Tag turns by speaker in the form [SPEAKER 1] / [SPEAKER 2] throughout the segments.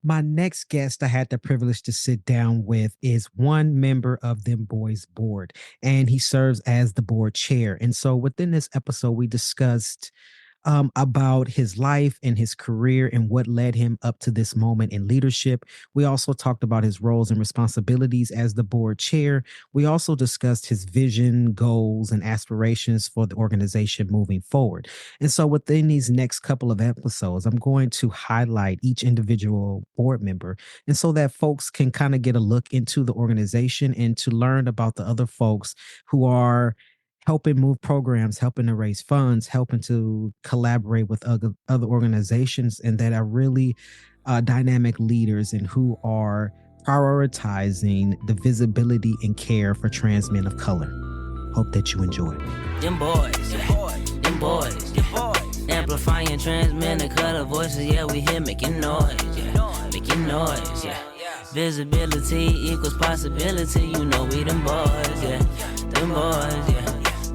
[SPEAKER 1] My next guest I had the privilege to sit down with is one member of Dem Bois board, and he serves as the board chair. And so within this episode, we discussed about his life and his career and what led him up to this moment in leadership. We also talked about his roles and responsibilities as the board chair. We also discussed his vision, goals, and aspirations for the organization moving forward. And so within these next couple of episodes, I'm going to highlight each individual board member. And so that folks can kind of get a look into the organization and to learn about the other folks who are helping move programs, helping to raise funds, helping to collaborate with other organizations, and that are really dynamic leaders and who are prioritizing the visibility and care for trans men of color. Hope that you enjoy.
[SPEAKER 2] Dem Bois, Dem Bois, amplifying trans men of color voices. Yeah, we here making noise, making noise, Visibility equals possibility. You know we them boys, them boys,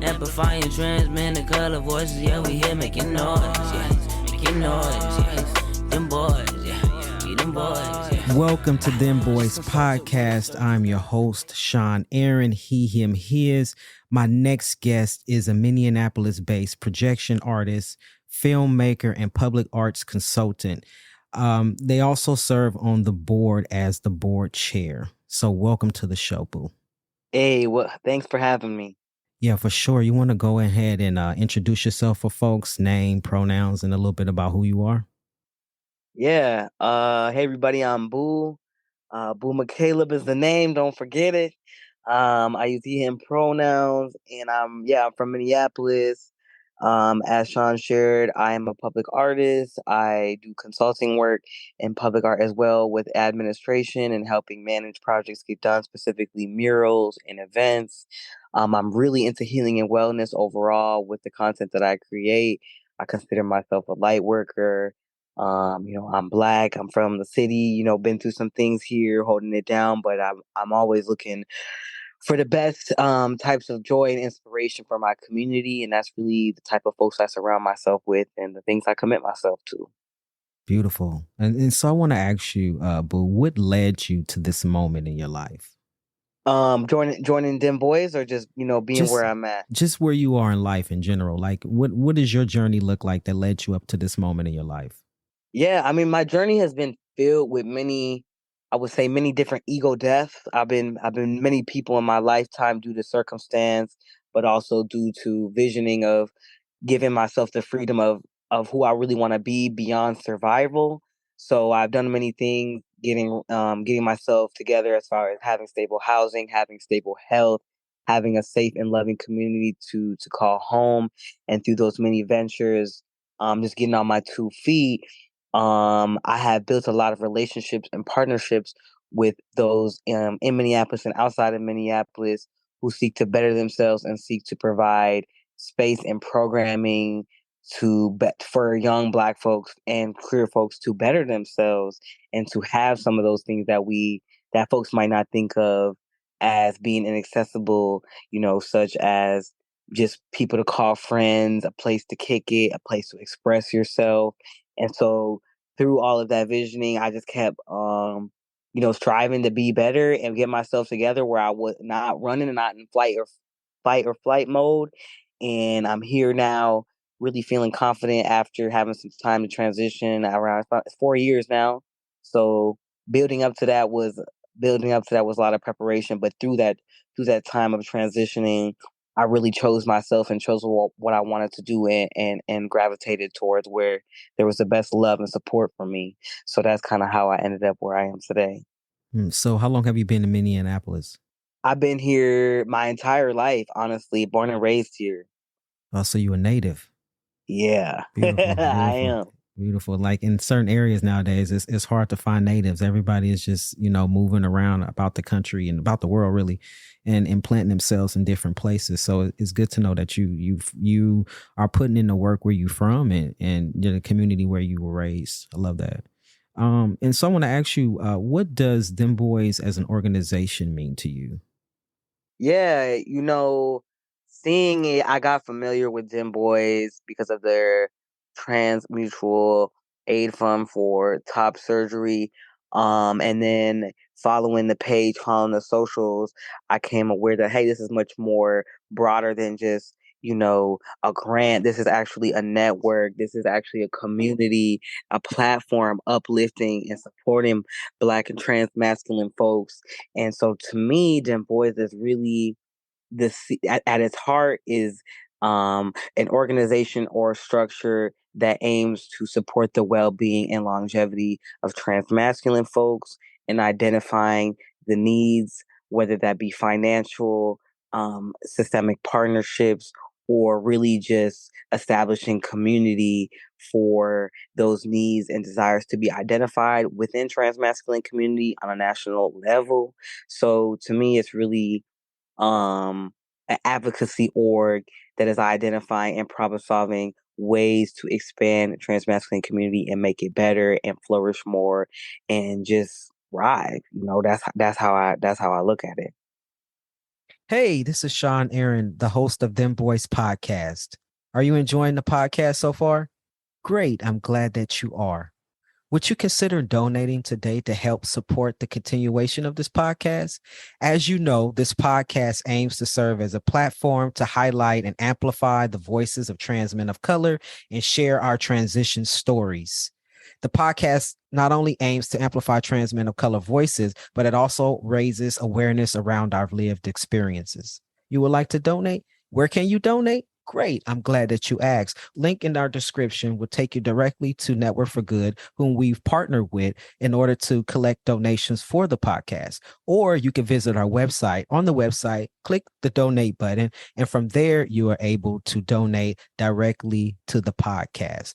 [SPEAKER 2] amplifying trans men of color voices. Yeah, we here making noise, making noise, Dem Bois, we them boys.
[SPEAKER 1] Welcome to Dem Bois Podcast. I'm your host, Sean Aaron, he, him, his. My next guest is a Minneapolis-based projection artist, filmmaker, and public arts consultant. They also serve on the board as the board chair. So welcome to the show, Boo.
[SPEAKER 3] Hey, well, thanks for having me.
[SPEAKER 1] Yeah, for sure. You want to go ahead and introduce yourself for folks, name, pronouns, and a little bit about who you are?
[SPEAKER 3] Yeah. Hey everybody, I'm Boo. Boo McCaleb is the name, don't forget it. I use he, him pronouns, and I'm from Minneapolis. As Sean shared, I am a public artist. I do consulting work in public art as well with administration and helping manage projects get done, specifically murals and events. I'm really into healing and wellness overall with the content that I create. I consider myself a light worker. I'm Black. I'm from the city. Been through some things here, holding it down. But I'm always looking for the best types of joy and inspiration for my community, and that's really the type of folks I surround myself with, and the things I commit myself to.
[SPEAKER 1] Beautiful. And so I want to ask you, Boo, what led you to this moment in your life?
[SPEAKER 3] Joining Dem Bois, or just being where I'm at.
[SPEAKER 1] Just where you are in life in general. Like, what does your journey look like that led you up to this moment in your life?
[SPEAKER 3] Yeah, I mean, my journey has been filled with many different ego deaths. I've been many people in my lifetime due to circumstance, but also due to visioning of giving myself the freedom of who I really want to be beyond survival. So I've done many things, getting myself together as far as having stable housing, having stable health, having a safe and loving community to call home, and through those many ventures, just getting on my 2 feet. I have built a lot of relationships and partnerships with those in Minneapolis and outside of Minneapolis who seek to better themselves and seek to provide space and programming for young Black folks and queer folks to better themselves and to have some of those things that folks might not think of as being inaccessible, such as just people to call friends, a place to kick it, a place to express yourself. And so through all of that visioning, I just kept, striving to be better and get myself together where I was not running, not in fight or flight mode. And I'm here now, really feeling confident after having some time to transition around about 4 years now. So building up to that was a lot of preparation. But through that time of transitioning, I really chose myself and chose what I wanted to do, and gravitated towards where there was the best love and support for me. So that's kind of how I ended up where I am today.
[SPEAKER 1] So how long have you been in Minneapolis?
[SPEAKER 3] I've been here my entire life, honestly, born and raised here.
[SPEAKER 1] Oh, so you're a native.
[SPEAKER 3] Yeah,
[SPEAKER 1] Beautiful,
[SPEAKER 3] I am.
[SPEAKER 1] Beautiful. Like in certain areas nowadays, it's hard to find natives. Everybody is just, moving around about the country and about the world really, and implanting themselves in different places. So it's good to know that you are putting in the work where you're from and the community where you were raised. I love that. And so I want to ask you, what does Dem Bois as an organization mean to you?
[SPEAKER 3] Yeah, seeing it, I got familiar with Dem Bois because of their Trans Mutual Aid Fund for top surgery. And then following the page, following the socials, I came aware that, hey, this is much more broader than just, a grant. This is actually a network. This is actually a community, a platform uplifting and supporting Black and trans masculine folks. And so to me, Dem Bois is really at its heart is an organization or structure that aims to support the well-being and longevity of transmasculine folks and identifying the needs, whether that be financial, systemic partnerships, or really just establishing community for those needs and desires to be identified within transmasculine community on a national level. So to me, it's really um, an advocacy org that is identifying and problem solving ways to expand the transmasculine community and make it better and flourish more and just thrive. That's how I look at it.
[SPEAKER 1] Hey, this is Sean Aaron, the host of Dem Bois Podcast. Are you enjoying the podcast so far? Great. I'm glad that you are. Would you consider donating today to help support the continuation of this podcast? As you know, this podcast aims to serve as a platform to highlight and amplify the voices of trans men of color and share our transition stories. The podcast not only aims to amplify trans men of color voices, but it also raises awareness around our lived experiences. You would like to donate? Where can you donate? Great. I'm glad that you asked. Link in our description will take you directly to Network for Good, whom we've partnered with in order to collect donations for the podcast. Or you can visit our website. On the website, click the donate button, and from there, you are able to donate directly to the podcast.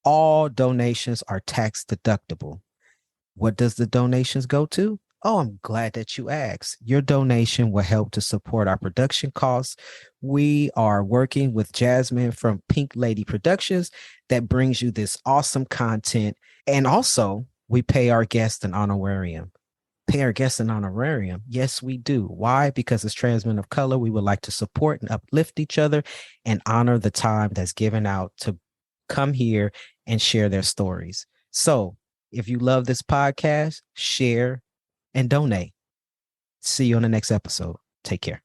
[SPEAKER 1] All donations are tax deductible. What does the donations go to? Oh, I'm glad that you asked. Your donation will help to support our production costs. We are working with Jasmine from Pink Lady Productions that brings you this awesome content. And also, we pay our guests an honorarium. Pay our guests an honorarium? Yes, we do. Why? Because as trans men of color, we would like to support and uplift each other and honor the time that's given out to come here and share their stories. So if you love this podcast, share and donate. See you on the next episode. Take care.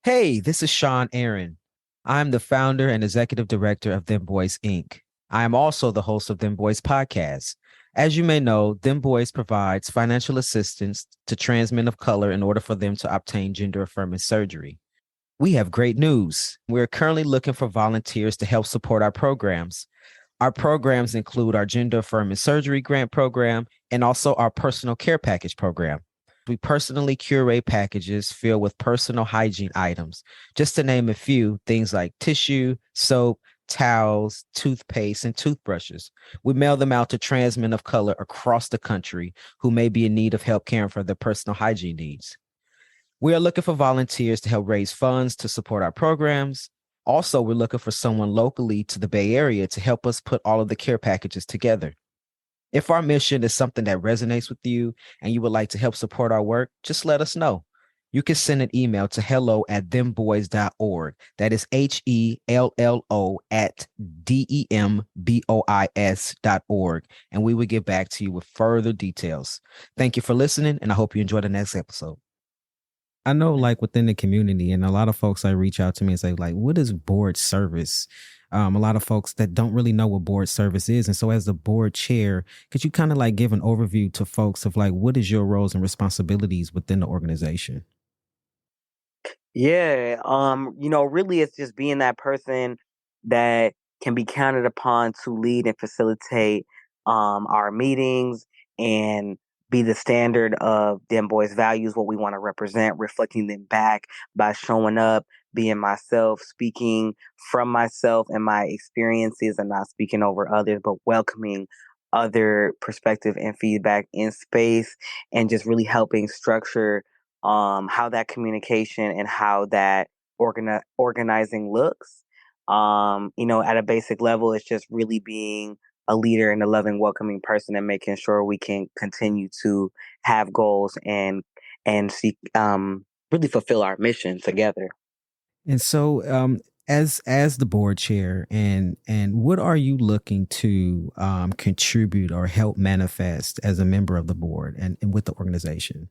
[SPEAKER 1] Hey, this is Sean Aaron. I'm the founder and executive director of Dem Bois Inc. I am also the host of Dem Bois Podcast. As you may know, Dem Bois provides financial assistance to trans men of color in order for them to obtain gender-affirming surgery. We have great news. We're currently looking for volunteers to help support our programs. Our programs include our gender affirming surgery grant program and also our personal care package program. We personally curate packages filled with personal hygiene items. Just to name a few, things like tissue, soap, towels, toothpaste, and toothbrushes. We mail them out to trans men of color across the country who may be in need of help caring for their personal hygiene needs. We are looking for volunteers to help raise funds to support our programs. Also, we're looking for someone locally to the Bay Area to help us put all of the care packages together. If our mission is something that resonates with you and you would like to help support our work, just let us know. You can send an email to hello@dembois.org. That is HELLO@DEMBOIS.org. And we will get back to you with further details. Thank you for listening, and I hope you enjoy the next episode. I know, like within the community, and a lot of folks reach out to me and say, like, what is board service? A lot of folks that don't really know what board service is. And so as the board chair, could you kind of like give an overview to folks of like, what is your roles and responsibilities within the organization?
[SPEAKER 3] Yeah, really it's just being that person that can be counted upon to lead and facilitate our meetings and be the standard of Dem Boys values, what we want to represent, reflecting them back by showing up, being myself, speaking from myself and my experiences and not speaking over others, but welcoming other perspective and feedback in space and just really helping structure how that communication and how that organizing looks. At a basic level, it's just really being a leader and a loving, welcoming person and making sure we can continue to have goals and seek really fulfill our mission together.
[SPEAKER 1] And so As the board chair, and what are you looking to contribute or help manifest as a member of the board and with the organization?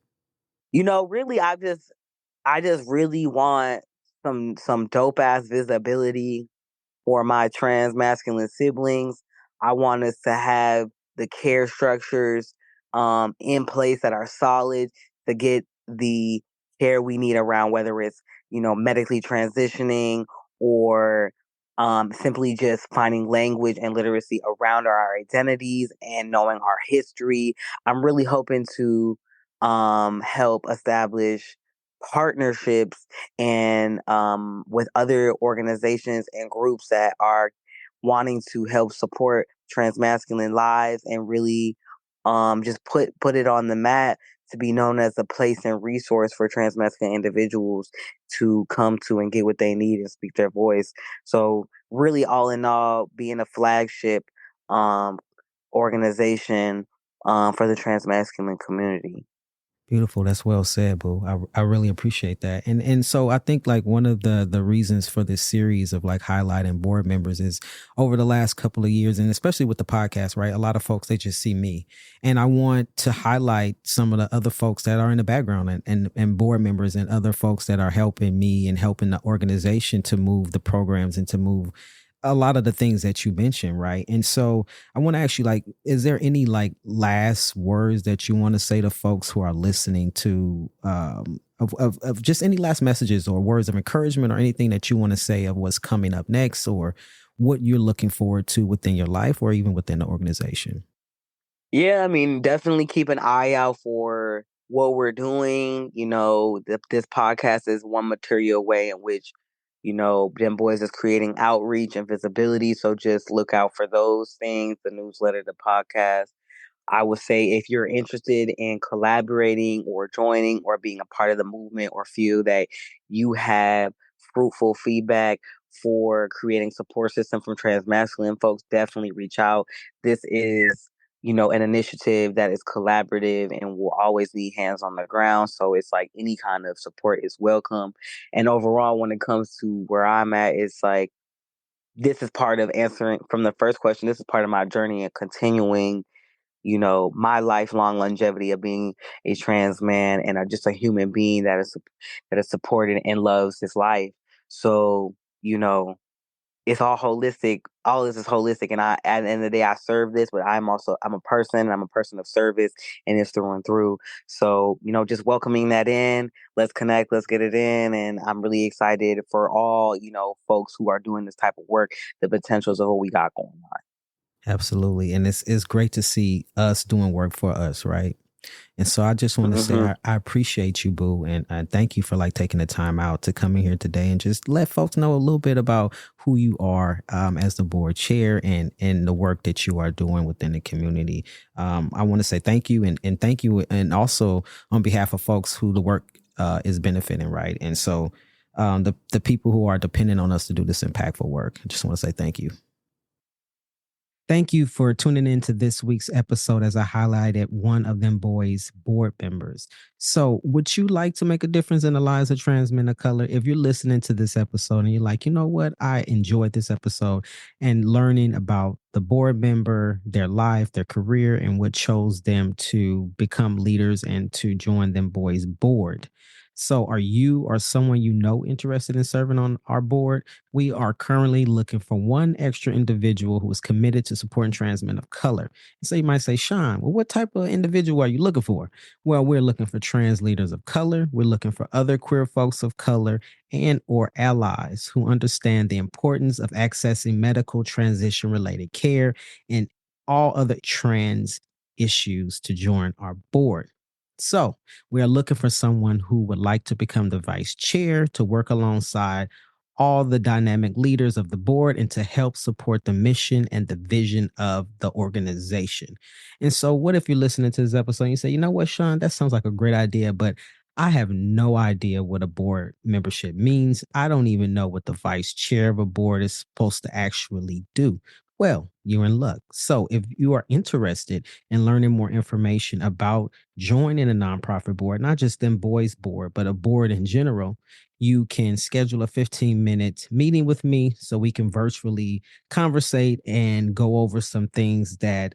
[SPEAKER 3] Really, I just really want some dope ass visibility for my trans masculine siblings. I want us to have the care structures in place that are solid to get the care we need around, whether it's, medically transitioning or simply just finding language and literacy around our identities and knowing our history. I'm really hoping to help establish partnerships and with other organizations and groups that are wanting to help support transmasculine lives and really just put it on the map to be known as a place and resource for transmasculine individuals to come to and get what they need and speak their voice. So really, all in all, being a flagship um, organization for the transmasculine community.
[SPEAKER 1] Beautiful. That's well said, Boo. I really appreciate that. And so I think like one of the reasons for this series of like highlighting board members is over the last couple of years, and especially with the podcast, right? A lot of folks, they just see me. And I want to highlight some of the other folks that are in the background and board members and other folks that are helping me and helping the organization to move the programs and to move a lot of the things that you mentioned, right? And so I want to ask you, like, is there any like last words that you want to say to folks who are listening to of just any last messages or words of encouragement or anything that you want to say of what's coming up next or what you're looking forward to within your life or even within the organization?
[SPEAKER 3] Yeah, I mean, definitely keep an eye out for what we're doing. This podcast is one material way in which, Dem Boys is creating outreach and visibility. So just look out for those things, the newsletter, the podcast. I would say if you're interested in collaborating or joining or being a part of the movement or feel that you have fruitful feedback for creating support system from transmasculine folks, definitely reach out. This is, an initiative that is collaborative and will always need hands on the ground. So it's like any kind of support is welcome. And overall, when it comes to where I'm at, it's like this is part of answering from the first question. This is part of my journey and continuing my lifelong longevity of being a trans man and just a human being that is supported and loves his life. So, you know, it's all holistic. All this is holistic. And at the end of the day, I serve this, but I'm a person and I'm a person of service and it's through and through. So, just welcoming that in, let's connect, let's get it in. And I'm really excited for all, folks who are doing this type of work, the potentials of what we got going on.
[SPEAKER 1] Absolutely. And it's great to see us doing work for us, right? And so I just want to say I appreciate you, Boo, and thank you for like taking the time out to come in here today and just let folks know a little bit about who you are as the board chair and the work that you are doing within the community. I want to say thank you and thank you, and also on behalf of folks who the work is benefiting, right? And so the people who are dependent on us to do this impactful work, I just want to say thank you. Thank you for tuning in to this week's episode as I highlighted one of Dem Bois board members. So would you like to make a difference in the lives of trans men of color? If you're listening to this episode and you're like, you know what, I enjoyed this episode and learning about the board member, their life, their career, and what chose them to become leaders and to join Dem Bois board. So are you or someone you know interested in serving on our board? We are currently looking for one extra individual who is committed to supporting trans men of color. So you might say, Sean, well, what type of individual are you looking for? Well, we're looking for trans leaders of color. We're looking for other queer folks of color and or allies who understand the importance of accessing medical transition related care and all other trans issues to join our board. So we are looking for someone who would like to become the vice chair to work alongside all the dynamic leaders of the board and to help support the mission and the vision of the organization. And so what if you're listening to this episode and you say, you know what, Sean, that sounds like a great idea, but I have no idea what a board membership means. I don't even know what the vice chair of a board is supposed to actually do. Well, you're in luck. So if you are interested in learning more information about joining a nonprofit board, not just Dem Bois board, but a board in general, you can schedule a 15-minute meeting with me so we can virtually conversate and go over some things that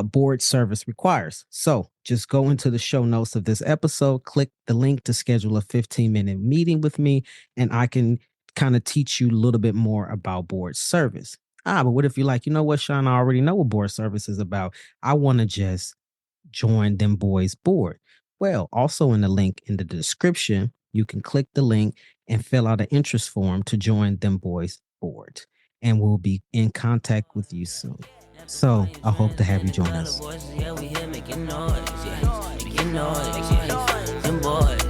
[SPEAKER 1] board service requires. So just go into the show notes of this episode, click the link to schedule a 15-minute meeting with me, and I can kind of teach you a little bit more about board service. But what if you're like, you know what, Sean, I already know what board service is about. I want to just join Dem Bois board. Well, also in the link in the description, you can click the link and fill out an interest form to join Dem Bois board. And we'll be in contact with you soon. So I hope to have you join us.
[SPEAKER 2] Yeah, we here making noise, yeah. Making noise, yeah. Them boys.